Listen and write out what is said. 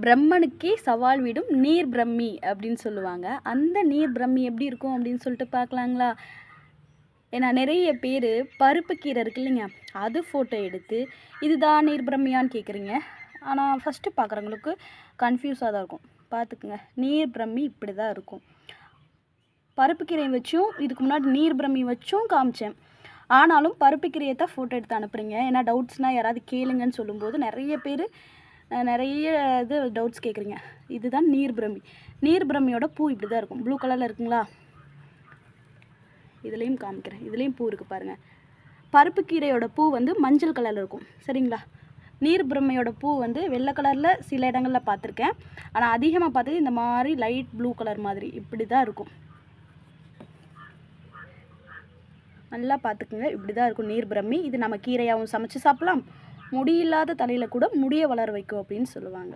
பிரம்மனுக்கே சவால் விடும் நீர் பிரம்மி அப்படின்னு சொல்லுவாங்க. அந்த நீர் பிரம்மி எப்படி இருக்கும் அப்படின்னு சொல்லிட்டு பார்க்கலாங்களா? ஏன்னா நிறைய பேர் பருப்பு கீரை இருக்கு இல்லைங்க, அது ஃபோட்டோ எடுத்து இதுதான் நீர் பிரம்மியான்னு கேட்குறீங்க. ஆனால் ஃபஸ்ட்டு பார்க்குறவங்களுக்கு கன்ஃபியூஸாக தான் இருக்கும். பார்த்துக்குங்க, நீர் பிரம்மி இப்படி தான் இருக்கும். பருப்பு கீரையை வச்சும் இதுக்கு முன்னாடி நீர் பிரம்மி வச்சும் காமிச்சேன். ஆனாலும் பருப்பு கீரையை தான் ஃபோட்டோ எடுத்து அனுப்புகிறீங்க. ஏன்னா டவுட்ஸ்னால் யாராவது கேளுங்கன்னு சொல்லும்போது நிறைய பேர் நிறைய இது டவுட்ஸ் கேட்குறீங்க. இதுதான் நீர் பிரம்மி. நீர் பிரம்மியோட பூ இப்படி தான் இருக்கும். ப்ளூ கலரில் இருக்குங்களா? இதுலேயும் காமிக்கிறேன். இதுலேயும் பூ இருக்குது பாருங்கள். பருப்பு கீரையோட பூ வந்து மஞ்சள் கலரில் இருக்கும், சரிங்களா? நீர் பிரம்மையோட பூ வந்து வெள்ளை கலரில் சில இடங்களில் பார்த்துருக்கேன். ஆனால் அதிகமாக பார்த்தது இந்த மாதிரி லைட் ப்ளூ கலர் மாதிரி இப்படி தான் இருக்கும். நல்லா பார்த்துக்குங்க, இப்படி தான் இருக்கும் நீர் பிரம்மி. இது நம்ம கீரையாகவும் சமைச்சு சாப்பிட்லாம். முடியில்லாத தலையில் கூட முடியை வளர வைக்கும் அப்படின்னு சொல்லுவாங்க.